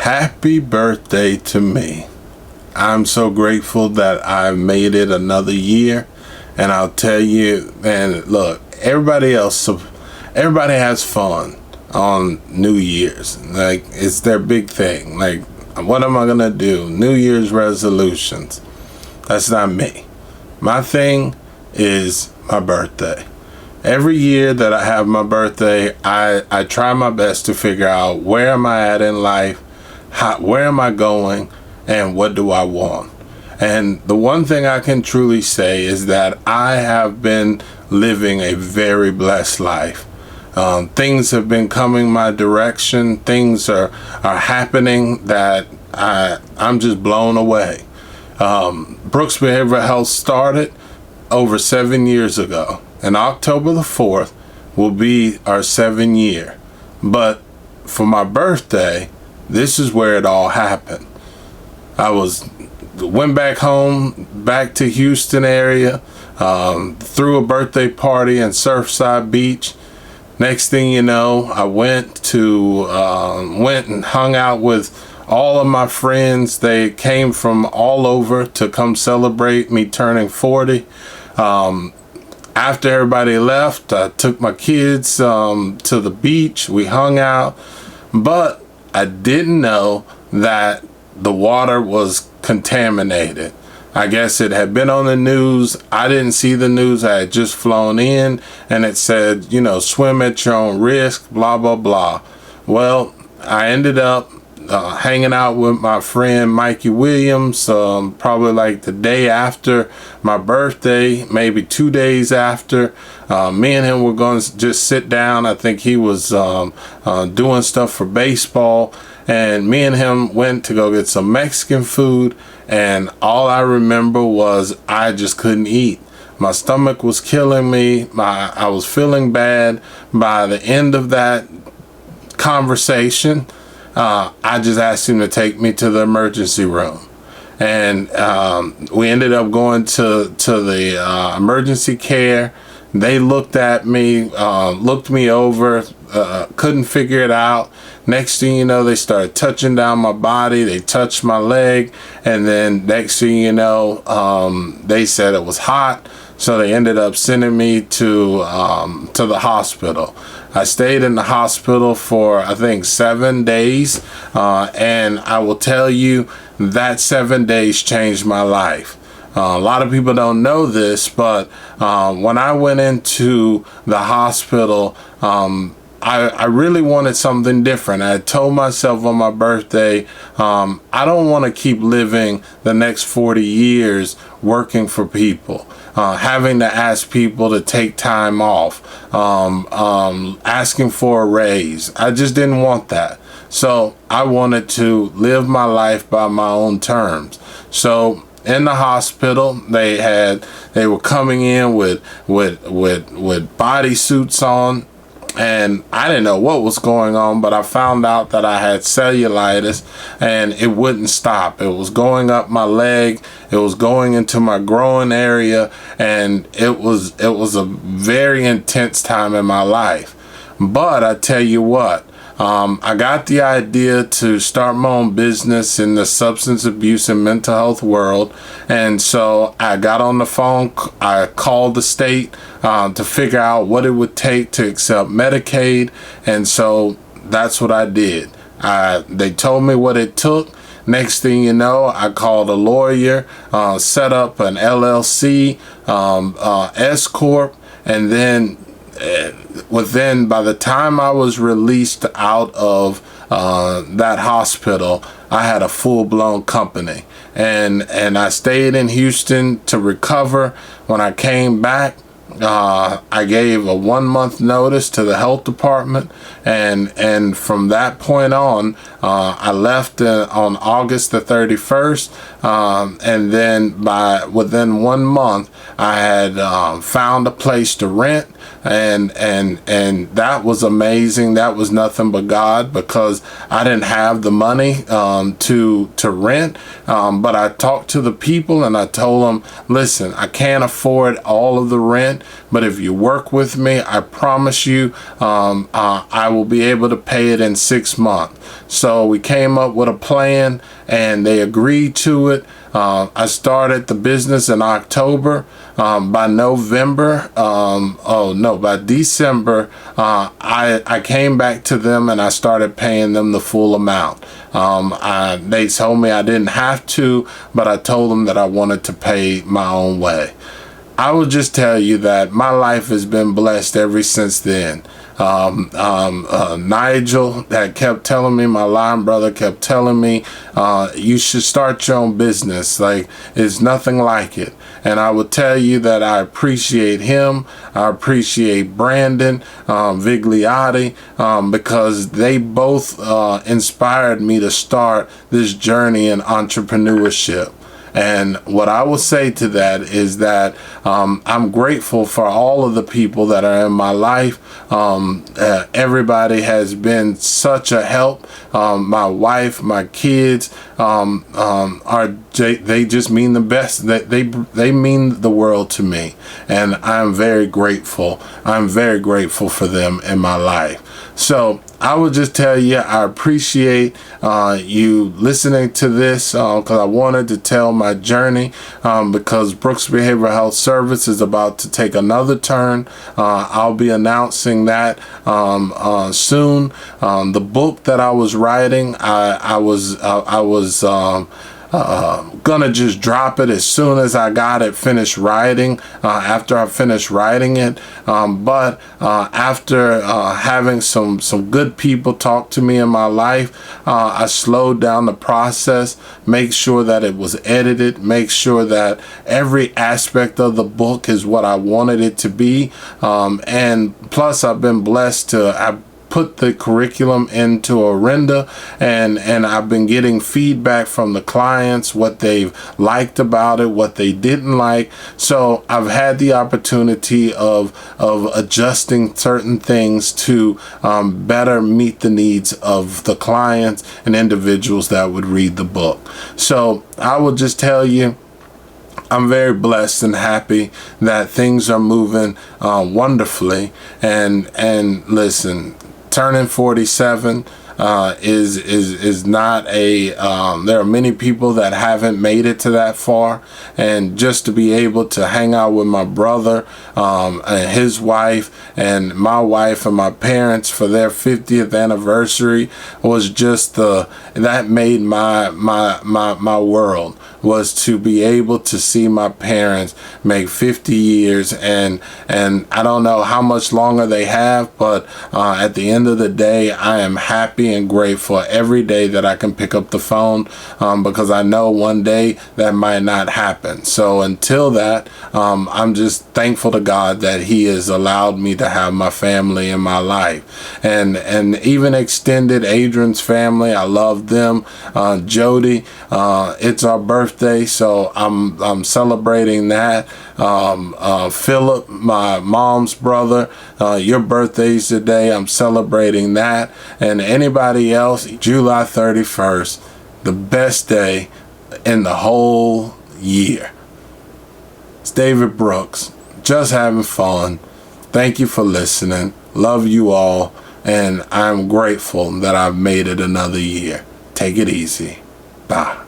Happy birthday to me. I'm so grateful that I made it another year. And I'll tell you, man, look, everybody has fun on New Year's. Like, it's their big thing. Like, what am I going to do? New Year's resolutions. That's not me. My thing is my birthday. Every year that I have my birthday, I try my best to figure out where am I at in life, where am I going, and what do I want. And the one thing I can truly say is that I have been living a very blessed life. Things have been coming my direction. Things are happening that I'm just blown away. Brooks Behavioral Health started over 7 years ago. And October the 4th will be our 7th year. But for my birthday, this is where it all happened. I went back home, back to Houston area, threw a birthday party in Surfside Beach. Next thing you know, I went and hung out with all of my friends. They came from all over to come celebrate me turning 40. After everybody left, I took my kids to the beach. We hung out, but I didn't know that the water was contaminated. I guess it had been on the news. I didn't see the news. I had just flown in and it said, swim at your own risk, blah, blah, blah. Well, I ended up hanging out with my friend Mikey Williams, probably like the day after my birthday, maybe 2 days after. Me and him were going to just sit down. I think he was doing stuff for baseball, and me and him went to go get some Mexican food, and all I remember was I just couldn't eat. My stomach was killing me. I was feeling bad. By the end of that conversation, I just asked him to take me to the emergency room, and we ended up going to the emergency care. They looked at me, looked me over, couldn't figure it out. Next thing you know, they started touching down my body. They touched my leg, and then next thing you know, they said it was hot. So they ended up sending me to the hospital. I stayed in the hospital for, I think, 7 days. And I will tell you that 7 days changed my life. A lot of people don't know this, but when I went into the hospital, I really wanted something different. I told myself on my birthday, I don't want to keep living the next 40 years working for people, having to ask people to take time off, asking for a raise. I just didn't want that. So I wanted to live my life by my own terms. So in the hospital, they were coming in with body suits on. And I didn't know what was going on, but I found out that I had cellulitis, and it wouldn't stop. It was going up my leg, it was going into my groin area, and it was a very intense time in my life. But I tell you what, I got the idea to start my own business in the substance abuse and mental health world. And so I got on the phone, I called the state to figure out what it would take to accept Medicaid. And so that's what I did. They told me what it took. Next thing you know, I called a lawyer, set up an LLC, S Corp, and then by the time I was released out of that hospital, I had a full-blown company, and I stayed in Houston to recover. When I came back, I gave a 1-month notice to the health department, and from that point on, I left on August the 31st, and then within 1 month, I had found a place to rent, and that was amazing. That was nothing but God, because I didn't have the money to rent, but I talked to the people and I told them, listen, I can't afford all of the rent, but if you work with me, I promise you I will be able to pay it in 6 months. So we came up with a plan and they agreed to it. I started the business in October. By November, by December, I came back to them and I started paying them the full amount. They told me I didn't have to, but I told them that I wanted to pay my own way. I will just tell you that my life has been blessed ever since then. Nigel that kept telling me, my line brother kept telling me, you should start your own business. Like, it's nothing like it. And I will tell you that I appreciate him. I appreciate Brandon Vigliotti, because they both inspired me to start this journey in entrepreneurship. And what I will say to that is that I'm grateful for all of the people that are in my life. Everybody has been such a help. My wife, my kids they just mean the best. They mean the world to me, and I'm very grateful. I'm very grateful for them in my life. So I would just tell you, I appreciate you listening to this, because I wanted to tell my journey, because Brooks Behavioral Health Service is about to take another turn. I'll be announcing that soon. The book that I was writing, I was gonna just drop it as soon as I got it finished writing, after I finished writing it, but after having some good people talk to me in my life, I slowed down the process, make sure that it was edited, make sure that every aspect of the book is what I wanted it to be, and plus I've been blessed to put the curriculum into Orinda, and I've been getting feedback from the clients, what they've liked about it, what they didn't like. So I've had the opportunity of adjusting certain things to better meet the needs of the clients and individuals that would read the book. So I will just tell you, I'm very blessed and happy that things are moving wonderfully. And listen, turning 47 is not a there are many people that haven't made it to that far, and just to be able to hang out with my brother and his wife and my wife and my parents for their 50th anniversary was just that made my world, was to be able to see my parents make 50 years, and I don't know how much longer they have, but at the end of the day, I am happy and grateful every day that I can pick up the phone, because I know one day that might not happen. So until that, I'm just thankful to God that He has allowed me to have my family in my life, and even extended Adrian's family. I love them. Jody, it's our birthday, so I'm celebrating that. Philip, my mom's brother, your birthday's today. I'm celebrating that. And anybody else, July 31st, the best day in the whole year. It's David Brooks, just having fun. Thank you for listening. Love you all, and I'm grateful that I've made it another year. Take it easy. Bye.